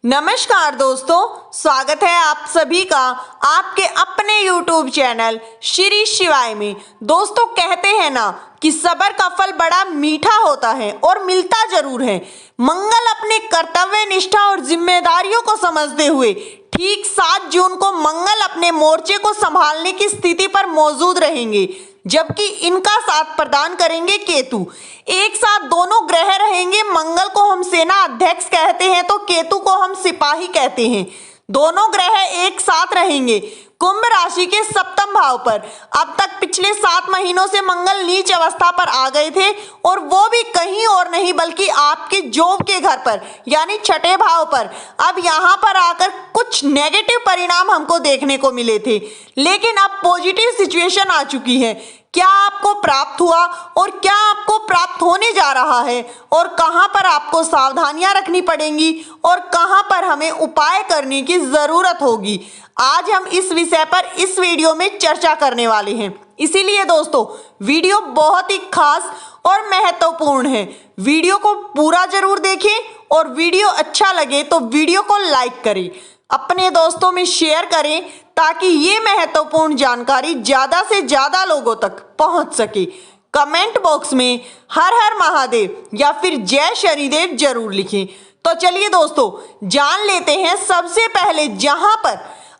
नमस्कार दोस्तों, स्वागत है आप सभी का आपके अपने YouTube चैनल श्री शिवाय में। दोस्तों, कहते हैं ना कि सब्र का फल बड़ा मीठा होता है और मिलता जरूर है। मंगल अपने कर्तव्य निष्ठा और जिम्मेदारियों को समझते हुए ठीक 7 जून को मंगल अपने मोर्चे को संभालने की स्थिति पर मौजूद रहेंगे, जबकि इनका साथ प्रदान करेंगे केतु। एक साथ दोनों ग्रह रहेंगे। मंगल को हम सेना अध्यक्ष कहते हैं तो केतु को हम सिपाही कहते हैं। दोनों ग्रह एक साथ रहेंगे कुंभ राशि के 7वें भाव पर। अब तक पिछले 7 महीनों से मंगल नीच अवस्था पर आ गए थे और वो भी कहीं और नहीं बल्कि आपके जॉब के घर पर यानी 6ठे भाव पर। अब यहाँ पर आकर कुछ नेगेटिव परिणाम हमको देखने को मिले थे, लेकिन अब पॉजिटिव सिचुएशन आ चुकी है। क्या आपको प्राप्त हुआ और क्या आपको प्राप्त होने जा रहा है और कहां पर आपको सावधानियां रखनी पड़ेंगी और कहां पर हमें उपाय करने की जरूरत होगी, आज हम इस विषय पर इस वीडियो में चर्चा करने वाले हैं। इसीलिए दोस्तों, वीडियो बहुत ही खास और महत्वपूर्ण है। वीडियो को पूरा जरूर देखें और वीडियो अच्छा लगे तो वीडियो को लाइक करें, अपने दोस्तों में शेयर करें ताकि ये महत्वपूर्ण जानकारी ज्यादा से ज्यादा लोगों तक पहुंच सके। कमेंट बॉक्स में हर हर महादेव या फिर जय शनिदेव जरूर लिखें। तो चलिए दोस्तों, जान लेते हैं सबसे पहले जहां पर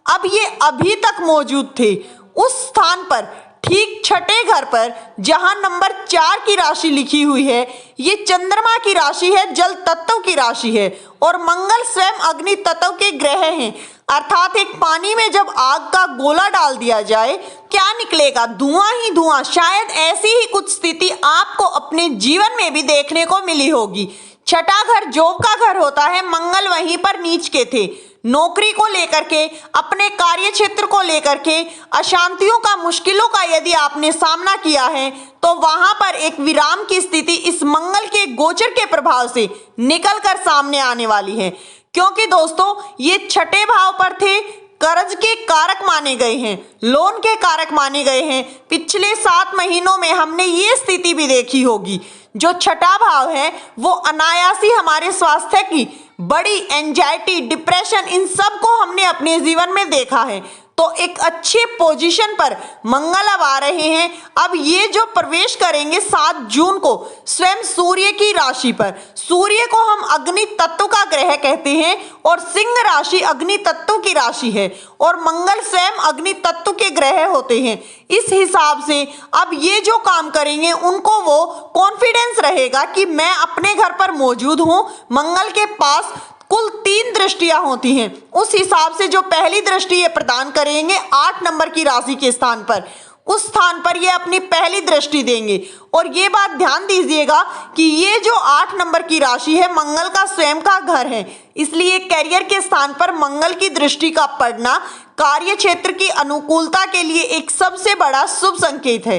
अब ये अभी तक मौजूद थे उस स्थान पर, ठीक 6ठे घर पर जहां नंबर 4 की राशि लिखी हुई है। ये चंद्रमा की राशि है, जल तत्व की राशि है और मंगल स्वयं अग्नि तत्व के ग्रह हैं। अर्थात एक पानी में जब आग का गोला डाल दिया जाए क्या निकलेगा? धुआं ही धुआं। शायद ऐसी ही कुछ स्थिति आपको अपने जीवन में भी देखने को मिली होगी। 6ठा घर जॉब का घर होता है। मंगल वहीं पर नीच के थे। नौकरी को लेकर के, अपने कार्य क्षेत्र को लेकर के अशांतियों का, मुश्किलों का यदि आपने सामना किया है तो वहां पर एक विराम की स्थिति इस मंगल के गोचर के प्रभाव से निकल कर सामने आने वाली है। क्योंकि दोस्तों, ये 6ठे भाव पर थे, कर्ज के कारक माने गए हैं, लोन के कारक माने गए हैं। पिछले 7 महीनों में हमने ये स्थिति भी देखी होगी। जो 6ठा भाव है वो अनायासी हमारे स्वास्थ्य की बड़ी एंजाइटी, डिप्रेशन, इन सब को हमने अपने जीवन में देखा है। तो एक अच्छे पोजीशन पर मंगल अब आ रहे हैं। अब ये जो प्रवेश करेंगे 7 जून को स्वयं सूर्य की राशि पर। सूर्य को हम अग्नि तत्व का ग्रह कहते हैं और सिंह राशि अग्नि तत्व की राशि है और मंगल स्वयं अग्नि तत्व के ग्रह होते हैं। इस हिसाब से अब ये जो काम करेंगे उनको वो कॉन्फिडेंस रहेगा कि मैं अपने घर पर मौजूद हूँ। मंगल के पास कुल 3 दृष्टियां होती हैं। उस हिसाब से जो पहली दृष्टि ये प्रदान करेंगे 8 नंबर की राशि के स्थान पर, उस स्थान पर ये अपनी पहली दृष्टि देंगे। और ये बात ध्यान दीजिएगा कि ये जो 8 नंबर की राशि है मंगल का स्वयं का घर है, इसलिए करियर के स्थान पर मंगल की दृष्टि का पड़ना कार्य क्षेत्र की अनुकूलता के लिए एक सबसे बड़ा शुभ संकेत है।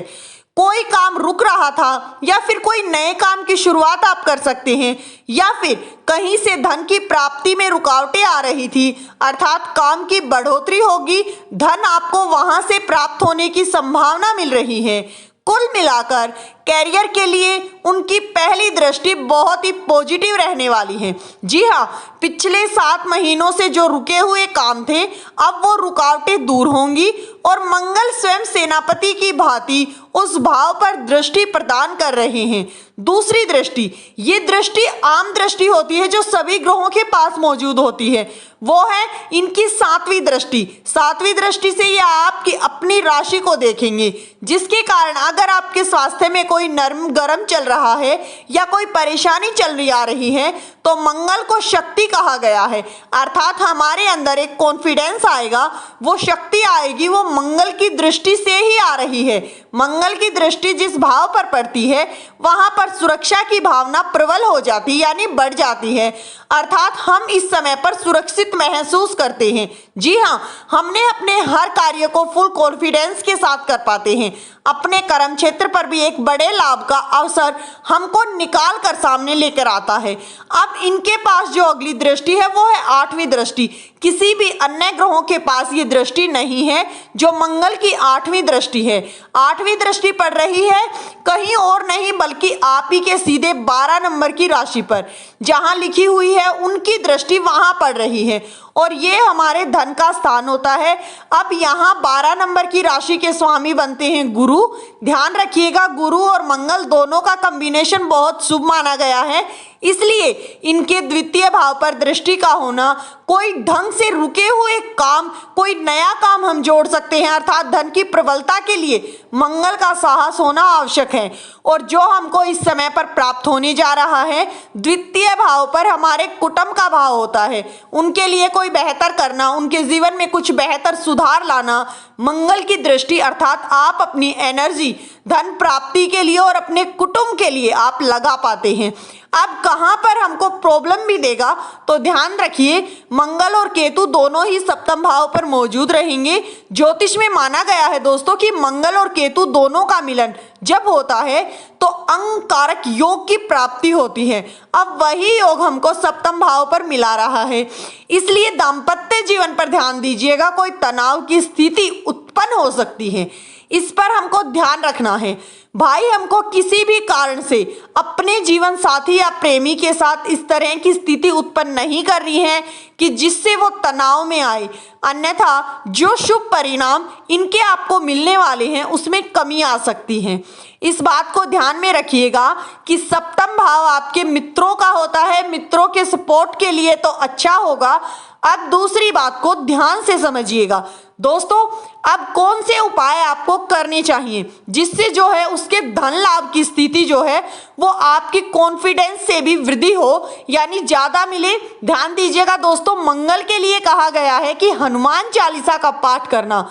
कोई काम रुक रहा था या फिर कोई नए काम की शुरुआत आप कर सकते हैं, या फिर कहीं से धन की प्राप्ति में रुकावटें आ रही थी, अर्थात काम की बढ़ोतरी होगी, धन आपको वहां से प्राप्त होने की संभावना मिल रही है। कुल मिलाकर कैरियर के लिए उनकी पहली दृष्टि बहुत ही पॉजिटिव रहने वाली है। जी हाँ, पिछले 7 महीनों से जो रुके हुए काम थे अब वो रुकावटें दूर होंगी और मंगल स्वयं सेनापति की भांति उस भाव पर दृष्टि प्रदान कर रहे हैं। दूसरी दृष्टि, ये दृष्टि आम दृष्टि होती है जो सभी ग्रहों के पास मौजूद होती है, वो है इनकी 7वीं दृष्टि। 7वीं दृष्टि से ये आपकी अपनी राशि को देखेंगे, जिसके कारण अगर आपके स्वास्थ्य में कोई नरम गरम चल रहा है या कोई परेशानी चल आ रही है तो मंगल को शक्ति कहा गया है। अर्थात हमारे अंदर एक कॉन्फिडेंस आएगा, वो शक्ति आएगी, वो मंगल की दृष्टि से ही आ रही है। मंगल की दृष्टि जिस भाव पर पड़ती है वहां पर सुरक्षा की भावना प्रबल हो जाती यानी बढ़ जाती है। अर्थात हम इस समय पर सुरक्षित महसूस करते हैं। जी हाँ, हमने अपने हर कार्य को फुल कॉन्फिडेंस के साथ कर पाते हैं। अपने कर्म क्षेत्र पर भी एक बड़े बड़े लाभ का अवसर हमको निकाल कर सामने लेकर आता है। अब इनके पास जो अगली दृष्टि है वो है 8वीं दृष्टि। किसी भी अन्य ग्रहों के पास ये दृष्टि नहीं है जो मंगल की 8वीं दृष्टि है। 8वीं दृष्टि पड़ रही है कहीं और नहीं बल्कि आप ही के सीधे 12 नंबर की राशि पर, जहां लिखी हुई है उनकी दृष्टि वहां पड़ रही है और ये हमारे धन का स्थान होता है। अब यहाँ 12 नंबर की राशि के स्वामी बनते हैं गुरु। ध्यान रखिएगा, गुरु और मंगल दोनों का कॉम्बिनेशन बहुत शुभ माना गया है, इसलिए इनके द्वितीय भाव पर दृष्टि का होना कोई ढंग से रुके हुए काम, कोई नया काम हम जोड़ सकते हैं, अर्थात धन की प्रबलता के लिए मंगल का साहस होना आवश्यक है। और जो हमको इस समय पर प्राप्त होने जा रहा है, द्वितीय भाव पर हमारे कुटुंब का भाव होता है। उनके लिए कोई बेहतर करना, उनके जीवन में कुछ बेहतर सुधार लाना, मंगल की दृष्टि अर्थात आप अपनी एनर्जी धन प्राप्ति के लिए और अपने कुटुंब के लिए आप लगा पाते हैं। अब कहां पर हमको प्रॉब्लम भी देगा तो ध्यान रखिए, मंगल और केतु दोनों ही सप्तम भाव पर मौजूद रहेंगे। ज्योतिष में माना गया है दोस्तों कि मंगल और केतु दोनों का मिलन जब होता है तो अंगकारक योग की प्राप्ति होती है। अब वही योग हमको सप्तम भाव पर मिला रहा है, इसलिए दाम्पत्य जीवन पर ध्यान दीजिएगा। कोई तनाव की स्थिति उत्पन्न हो सकती है, इस पर हमको ध्यान रखना है। भाई हमको किसी भी कारण से अपने जीवन साथी या प्रेमी के साथ इस तरह की स्थिति उत्पन्न नहीं कर रही है कि जिससे वो तनाव में आए, अन्यथा जो शुभ परिणाम इनके आपको मिलने वाले हैं उसमें कमी आ सकती है। इस बात को ध्यान में रखिएगा कि सप्तम भाव आपके मित्रों का होता है, मित्रों के सपोर्ट के लिए तो अच्छा होगा। अब दूसरी बात को ध्यान से समझिएगा दोस्तों, अब कौन से उपाय आपको करने चाहिए जिससे जो है उसके धन लाभ की स्थिति जो है वो आपकी कॉन्फिडेंस से भी वृद्धि हो, यानी ज्यादा मिले। ध्यान दीजिएगा दोस्तों, मंगल के लिए कहा गया है कि हनुमान चालीसा का पाठ करना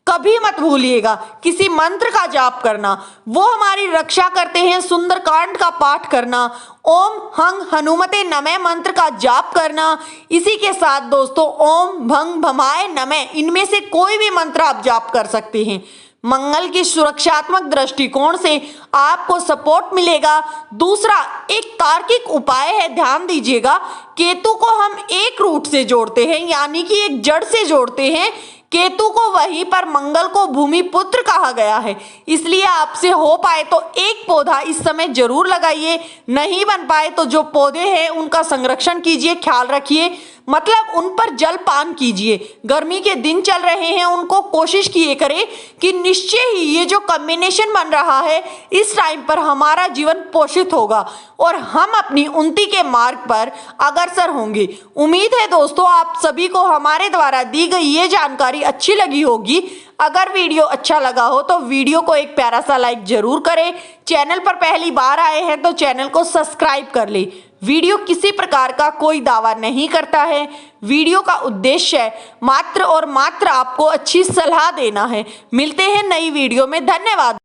कभी मत भूलिएगा, किसी मंत्र का जाप करना, वो हमारी रक्षा करते हैं। सुंदरकांड का पाठ करना, ओम हंग हनुमते नमः मंत्र का जाप करना, इसी के साथ दोस्तों ओम भंग भमाय नमः, इनमें से कोई भी मंत्र आप जाप कर सकते हैं। मंगल की सुरक्षात्मक दृष्टिकोण से आपको सपोर्ट मिलेगा। दूसरा एक तार्किक उपाय है, ध्यान दीजिएगा, केतु को हम एक रूट से जोड़ते हैं, यानी कि एक जड़ से जोड़ते हैं। केतु को वहीं पर मंगल को भूमि पुत्र कहा गया है, इसलिए आपसे हो पाए तो एक पौधा इस समय जरूर लगाइए, नहीं बन पाए तो जो पौधे हैं उनका संरक्षण कीजिए, ख्याल रखिए, मतलब उन पर जल पान कीजिए। गर्मी के दिन चल रहे हैं, उनको कोशिश किए करें कि निश्चय ही ये जो कॉम्बिनेशन बन रहा है इस टाइम पर हमारा जीवन पोषित होगा और हम अपनी उन्नति के मार्ग पर अग्रसर होंगे। उम्मीद है दोस्तों आप सभी को हमारे द्वारा दी गई ये जानकारी अच्छी लगी होगी। अगर वीडियो अच्छा लगा हो तो वीडियो को एक प्यारा सा लाइक जरूर करें। चैनल पर पहली बार आए हैं तो चैनल को सब्सक्राइब कर ले। वीडियो किसी प्रकार का कोई दावा नहीं करता है, वीडियो का उद्देश्य मात्र और मात्र आपको अच्छी सलाह देना है। मिलते हैं नई वीडियो में, धन्यवाद।